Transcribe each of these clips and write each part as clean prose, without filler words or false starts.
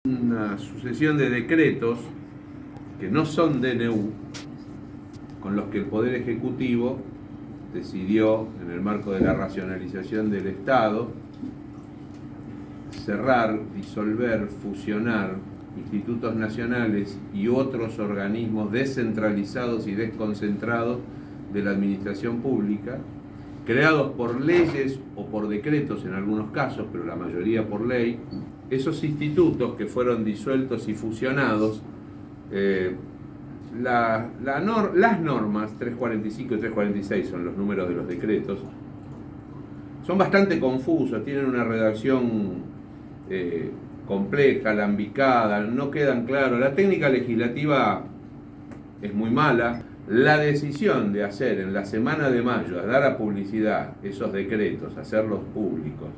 Una sucesión de decretos que no son DNU, con los que el Poder Ejecutivo decidió, en el marco de la racionalización del Estado, cerrar, disolver, fusionar institutos nacionales y otros organismos descentralizados y desconcentrados de la administración pública, creados por leyes o por decretos en algunos casos, pero la mayoría por ley. Esos institutos que fueron disueltos y fusionados, las normas 345 y 346 son los números de los decretos, son bastante confusos, tienen una redacción compleja, alambicada, no quedan claros. La técnica legislativa es muy mala. La decisión de hacer en la semana de mayo, dar a publicidad esos decretos, hacerlos públicos,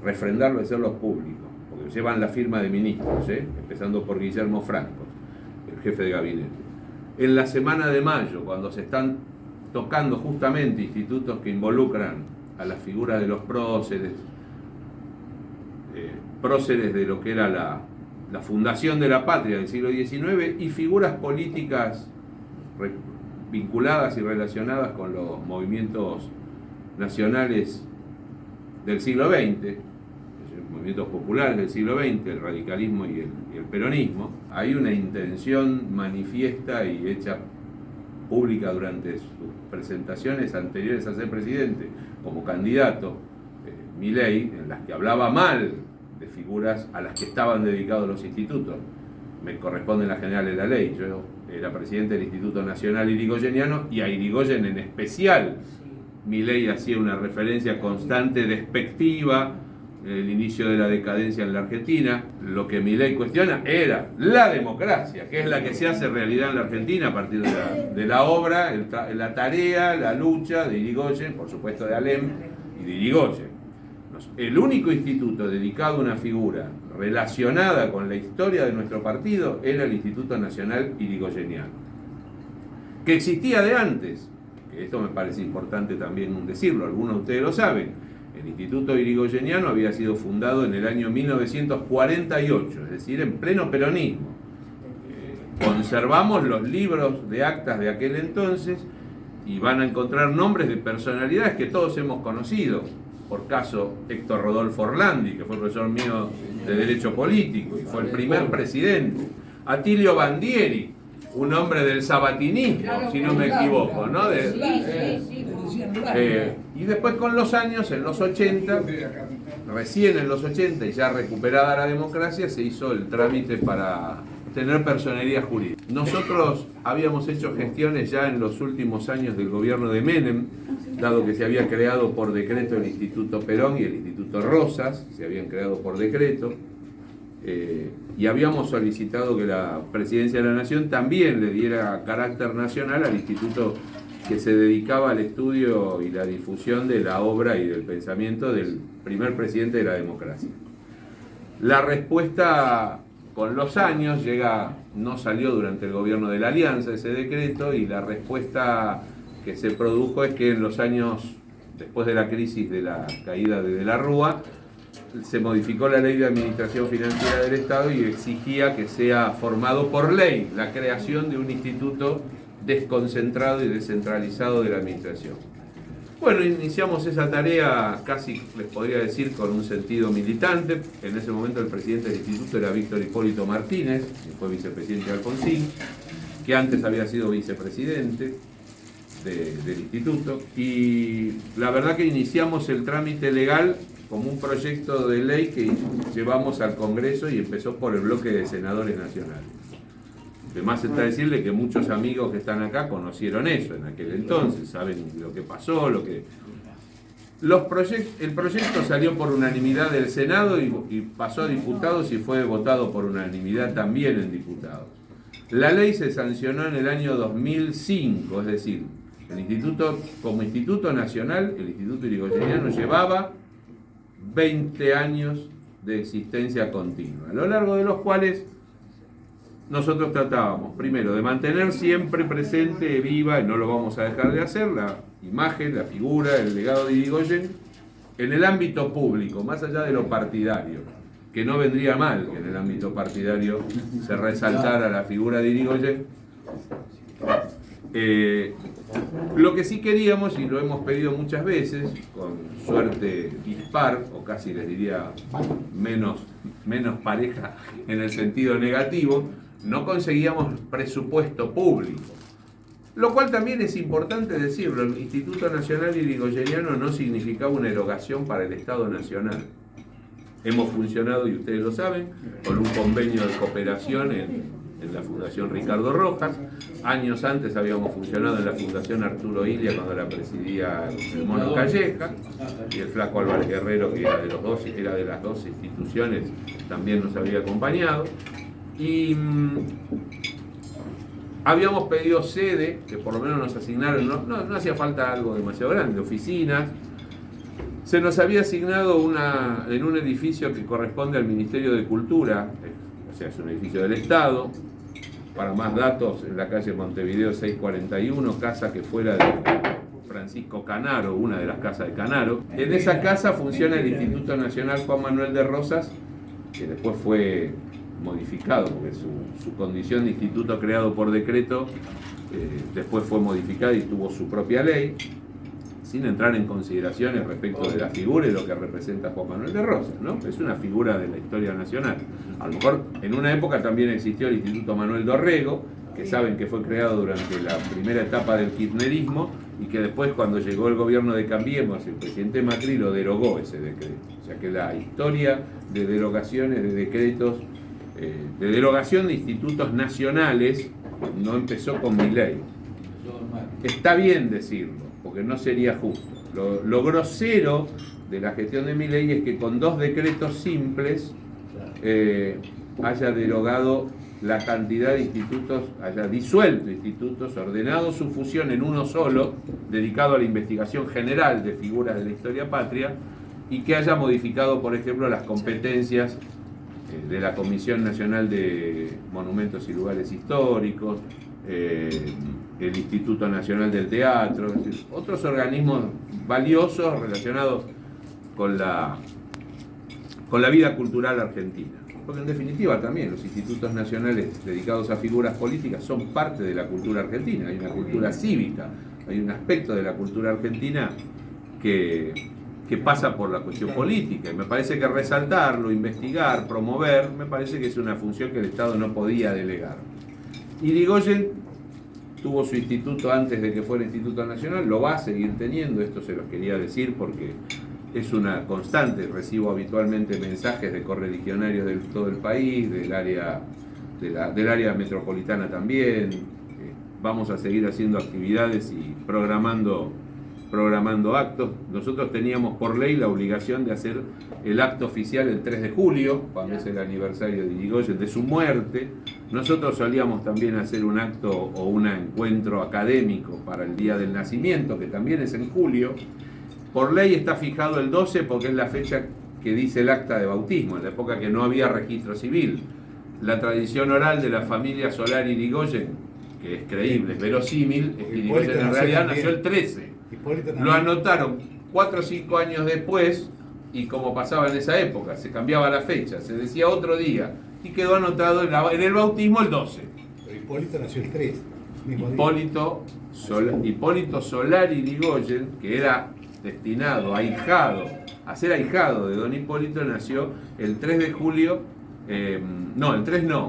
refrendarlos y hacerlos públicos, porque llevan la firma de ministros, empezando por Guillermo Franco, el jefe de gabinete. En la semana de mayo, cuando se están tocando justamente institutos que involucran a las figuras de los próceres de lo que era la fundación de la patria del siglo XIX y figuras políticas vinculadas y relacionadas con los movimientos nacionales del siglo XX, movimientos populares del siglo XX, el radicalismo y el peronismo. Hay una intención manifiesta y hecha pública durante sus presentaciones anteriores a ser presidente como candidato, Milei, en las que hablaba mal de figuras a las que estaban dedicados los institutos. Me corresponde la general de la ley. Yo era presidente del Instituto Nacional Irigoyeniano y a Irigoyen en especial. Milei hacía una referencia constante, despectiva, el inicio de la decadencia en la Argentina. Lo que Milei cuestiona era la democracia, que es la que se hace realidad en la Argentina a partir de la obra, la tarea, la lucha de Irigoyen, por supuesto de Alem y de Irigoyen. El único instituto dedicado a una figura relacionada con la historia de nuestro partido era el Instituto Nacional Irigoyeniano, que existía de antes, que esto me parece importante también decirlo, algunos de ustedes lo saben. El Instituto Irigoyeniano había sido fundado en el año 1948, es decir, en pleno peronismo. Conservamos los libros de actas de aquel entonces y van a encontrar nombres de personalidades que todos hemos conocido. Por caso, Héctor Rodolfo Orlandi, que fue profesor mío de Derecho Político y fue el primer presidente. Atilio Bandieri, un hombre del sabatinismo, si no me equivoco, ¿no? Y después con los años, en los 80, recién en los 80 y ya recuperada la democracia, se hizo el trámite para tener personería jurídica. Nosotros habíamos hecho gestiones ya en los últimos años del gobierno de Menem, dado que se había creado por decreto el Instituto Perón y el Instituto Rosas, se habían creado por decreto, y habíamos solicitado que la Presidencia de la Nación también le diera carácter nacional al instituto que se dedicaba al estudio y la difusión de la obra y del pensamiento del primer presidente de la democracia. La respuesta con los años no salió durante el gobierno de la Alianza ese decreto, y la respuesta que se produjo es que en los años después de la crisis de la caída de la Rúa se modificó la ley de administración financiera del Estado y exigía que sea formado por ley la creación de un instituto desconcentrado y descentralizado de la administración. Bueno, iniciamos esa tarea casi, les podría decir, con un sentido militante. En ese momento el presidente del instituto era Víctor Hipólito Martínez, que fue vicepresidente de Alfonsín, que antes había sido vicepresidente del instituto, y la verdad que iniciamos el trámite legal como un proyecto de ley que llevamos al Congreso y empezó por el bloque de senadores nacionales. Además está decirle que muchos amigos que están acá conocieron eso en aquel entonces, saben lo que pasó, el proyecto salió por unanimidad del Senado y pasó a diputados y fue votado por unanimidad también en diputados. La ley se sancionó en el año 2005, es decir, el instituto, como instituto nacional, el Instituto Irigoyeniano llevaba 20 años de existencia continua, a lo largo de los cuales nosotros tratábamos, primero, de mantener siempre presente, viva, y no lo vamos a dejar de hacer, la imagen, la figura, el legado de Irigoyen en el ámbito público, más allá de lo partidario. que no vendría mal que en el ámbito partidario se resaltara la figura de Irigoyen. Lo que sí queríamos, y lo hemos pedido muchas veces, con suerte dispar, o casi les diría menos pareja en el sentido negativo, no conseguíamos presupuesto público. Lo cual también es importante decirlo, el Instituto Nacional Irigoyeniano no significaba una erogación para el Estado Nacional. Hemos funcionado, y ustedes lo saben, con un convenio de cooperación en la Fundación Ricardo Rojas. Años antes habíamos funcionado en la Fundación Arturo Illia cuando la presidía el Mono Calleja, y el flaco Álvarez Guerrero, que era de las dos instituciones, también nos había acompañado. Y habíamos pedido sede, que por lo menos nos asignaron, no hacía falta algo demasiado grande, oficinas. Se nos había asignado en un edificio que corresponde al Ministerio de Cultura, o sea, es un edificio del Estado. Para más datos, en la calle Montevideo 641, casa que fuera de Francisco Canaro, una de las casas de Canaro. En esa casa funciona el Instituto Nacional Juan Manuel de Rosas, que después fue modificado, porque su condición de instituto creado por decreto después fue modificada y tuvo su propia ley, sin entrar en consideraciones respecto de la figura y lo que representa Juan Manuel de Rosas, ¿no? Es una figura de la historia nacional. A lo mejor en una época también existió el Instituto Manuel Dorrego, que saben que fue creado durante la primera etapa del kirchnerismo y que después, cuando llegó el gobierno de Cambiemos, el presidente Macri lo derogó ese decreto. O sea que la historia de derogaciones de decretos, de derogación de institutos nacionales, no empezó con Milei. Está bien decirlo, porque no sería justo. Lo grosero de la gestión de Milei es que con 2 decretos simples haya derogado la cantidad de institutos, haya disuelto institutos, ordenado su fusión en uno solo, dedicado a la investigación general de figuras de la historia patria, y que haya modificado, por ejemplo, las competencias de la Comisión Nacional de Monumentos y Lugares Históricos, el Instituto Nacional del Teatro, es decir, otros organismos valiosos relacionados con la vida cultural argentina. Porque en definitiva también los institutos nacionales dedicados a figuras políticas son parte de la cultura argentina. Hay una cultura cívica, hay un aspecto de la cultura argentina que pasa por la cuestión política, y me parece que resaltarlo, investigar, promover, me parece que es una función que el Estado no podía delegar. Irigoyen tuvo su instituto antes de que fuera Instituto Nacional, lo va a seguir teniendo, esto se los quería decir porque es una constante. Recibo habitualmente mensajes de correligionarios de todo el país, del área metropolitana también. Vamos a seguir haciendo actividades y programando actos. Nosotros teníamos por ley la obligación de hacer el acto oficial el 3 de julio, cuando es el aniversario de Irigoyen, de su muerte. Nosotros solíamos también hacer un acto o un encuentro académico para el día del nacimiento, que también es en julio. Por ley está fijado el 12 porque es la fecha que dice el acta de bautismo, en la época que no había registro civil. La tradición oral de la familia Solar Irigoyen, que es creíble, es verosímil, es que Irigoyen en realidad nació el 13. Lo anotaron 4 o 5 años después, y como pasaba en esa época, se cambiaba la fecha, se decía otro día, y quedó anotado en el bautismo el 12. Pero Hipólito nació el 3. Hipólito Solar Irigoyen, que era destinado, a ser ahijado de don Hipólito, nació el 3 de julio,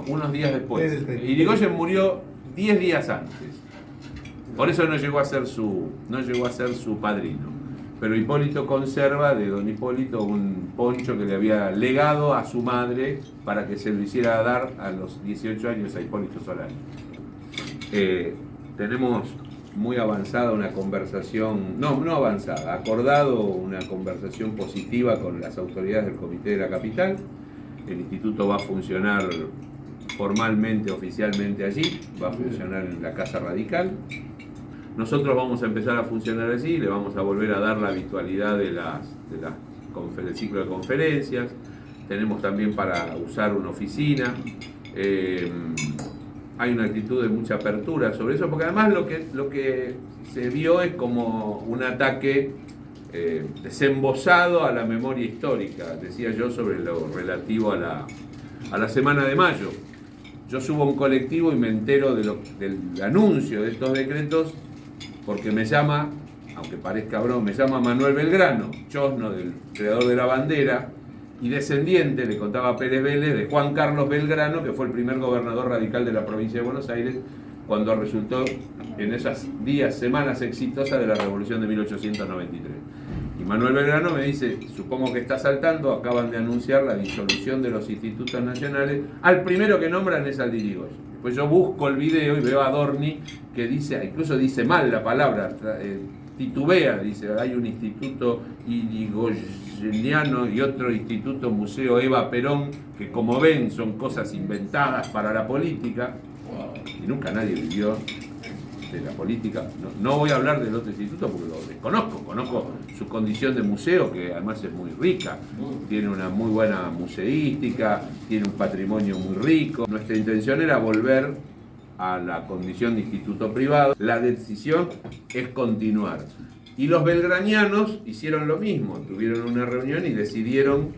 unos días después. Irigoyen murió 10 días antes, por eso no llegó a ser su padrino. Pero Hipólito conserva de don Hipólito un poncho que le había legado a su madre para que se lo hiciera dar a los 18 años a Hipólito Solar. Tenemos muy avanzada una conversación, acordado una conversación positiva con las autoridades del Comité de la Capital. El instituto va a funcionar formalmente, oficialmente allí, va a funcionar en la Casa Radical. Nosotros vamos a empezar a funcionar allí, le vamos a volver a dar la habitualidad del ciclo de conferencias. Tenemos también para usar una oficina. Hay una actitud de mucha apertura sobre eso, porque además lo que se vio es como un ataque desembosado a la memoria histórica, decía yo, sobre lo relativo a la Semana de Mayo. Yo subo a un colectivo y me entero del anuncio de estos decretos porque me llama, aunque parezca broma, me llama Manuel Belgrano, chosno del creador de la bandera y descendiente, le contaba Pérez Vélez, de Juan Carlos Belgrano, que fue el primer gobernador radical de la provincia de Buenos Aires cuando resultó en esas semanas exitosas de la Revolución de 1893. Y Manuel Belgrano me dice, supongo que está saltando, acaban de anunciar la disolución de los institutos nacionales, al primero que nombran es al de Irigoyen. Después yo busco el video y veo a Dorni que dice, incluso dice mal la palabra, titubea, dice, hay un instituto irigoyeniano y otro instituto Museo Eva Perón, que como ven son cosas inventadas para la política, y nunca nadie vivió de la política. No voy a hablar del otro instituto porque lo desconozco, conozco su condición de museo, que además es muy rica, tiene una muy buena museística, tiene un patrimonio muy rico. Nuestra intención era volver a la condición de instituto privado. La decisión es continuar. Y los belgranianos hicieron lo mismo, tuvieron una reunión y decidieron,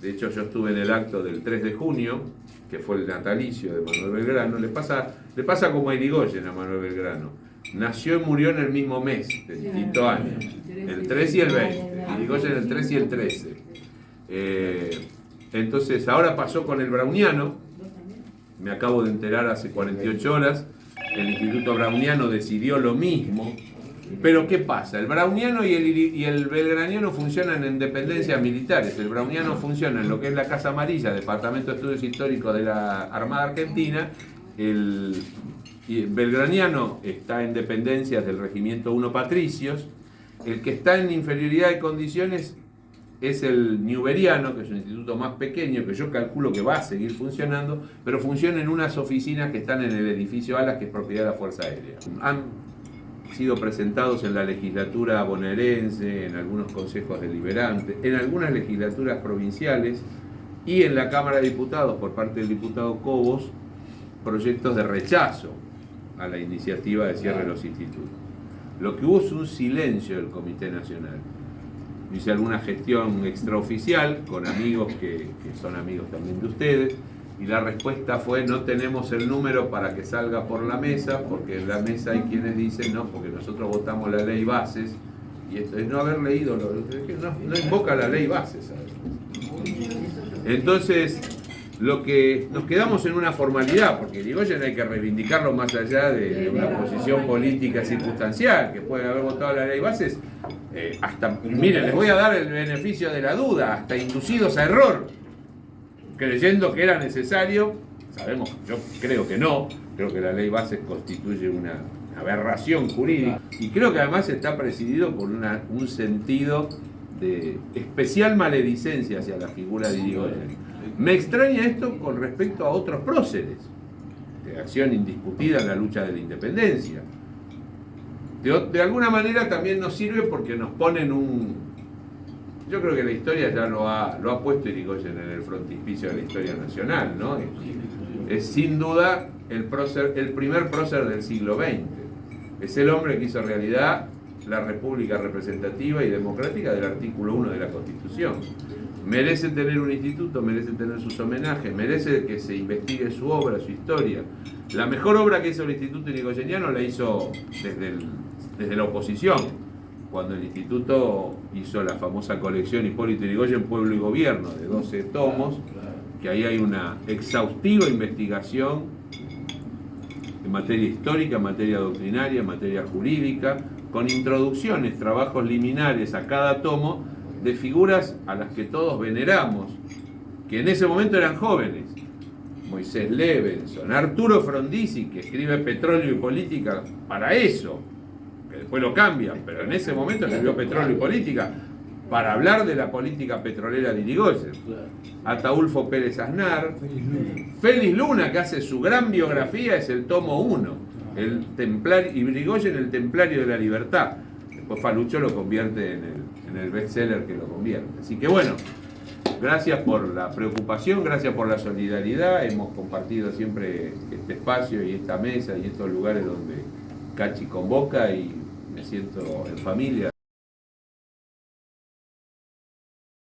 de hecho yo estuve en el acto del 3 de junio, que fue el natalicio de Manuel Belgrano, le pasa como a Irigoyen a Manuel Belgrano. Nació y murió en el mismo mes, de distintos años, el 3 y el 20, Irigoyen el 3 y el 13. Entonces ahora pasó con el browniano, me acabo de enterar hace 48 horas, el Instituto Browniano decidió lo mismo, pero ¿qué pasa? El browniano y el belgraniano funcionan en dependencias militares. El browniano funciona en lo que es la Casa Amarilla, Departamento de Estudios Históricos de la Armada Argentina. El belgraniano está en dependencias del Regimiento 1 Patricios. El que está en inferioridad de condiciones es el newberiano, que es un instituto más pequeño, que yo calculo que va a seguir funcionando, pero funciona en unas oficinas que están en el edificio Alas, que es propiedad de la Fuerza Aérea. Han sido presentados en la legislatura bonaerense, en algunos consejos deliberantes, en algunas legislaturas provinciales y en la Cámara de Diputados por parte del diputado Cobos, proyectos de rechazo a la iniciativa de cierre de los institutos. Lo que hubo es un silencio del Comité Nacional. Hice alguna gestión extraoficial con amigos que son amigos también de ustedes, y la respuesta fue: no tenemos el número para que salga por la mesa, porque en la mesa hay quienes dicen no, porque nosotros votamos la ley bases, y esto es no haber leído, no invoca la ley bases, ¿sabes? Entonces, lo que nos quedamos en una formalidad, porque Irigoyen hay que reivindicarlo más allá de una posición política circunstancial, que pueden haber votado la ley bases, hasta, miren, les voy a dar el beneficio de la duda, hasta inducidos a error, creyendo que era necesario. Sabemos, yo creo que no, creo que la ley bases constituye una aberración jurídica, y creo que además está presidido por un sentido de especial maledicencia hacia la figura de Irigoyen. Me extraña esto con respecto a otros próceres de acción indiscutida en la lucha de la independencia. De alguna manera también nos sirve porque nos ponen yo creo que la historia ya lo ha puesto Irigoyen en el frontispicio de la historia nacional, ¿no? Es sin duda el primer prócer del siglo XX. Es el hombre que hizo realidad la República representativa y democrática del artículo 1 de la Constitución. Merece tener un instituto, merece tener sus homenajes, merece que se investigue su obra, su historia. La mejor obra que hizo el Instituto Irigoyeniano la hizo desde la oposición, cuando el instituto hizo la famosa colección Hipólito Yrigoyen, Pueblo y Gobierno, de 12 tomos, que ahí hay una exhaustiva investigación en materia histórica, en materia doctrinaria, en materia jurídica, con introducciones, trabajos liminares a cada tomo, de figuras a las que todos veneramos, que en ese momento eran jóvenes. Moisés Levenson, Arturo Frondizi, que escribe Petróleo y Política para eso, que después lo cambian, pero en ese momento escribió Petróleo y Política para hablar de la política petrolera de Irigoyen. Ataúlfo Pérez Aznar, Félix Luna, que hace su gran biografía, es el tomo 1, Irigoyen, el Templario de la Libertad. Después Falucho lo convierte en el bestseller que lo convierte. Así que bueno, gracias por la preocupación, gracias por la solidaridad. Hemos compartido siempre este espacio y esta mesa y estos lugares donde Cachi convoca, y me siento en familia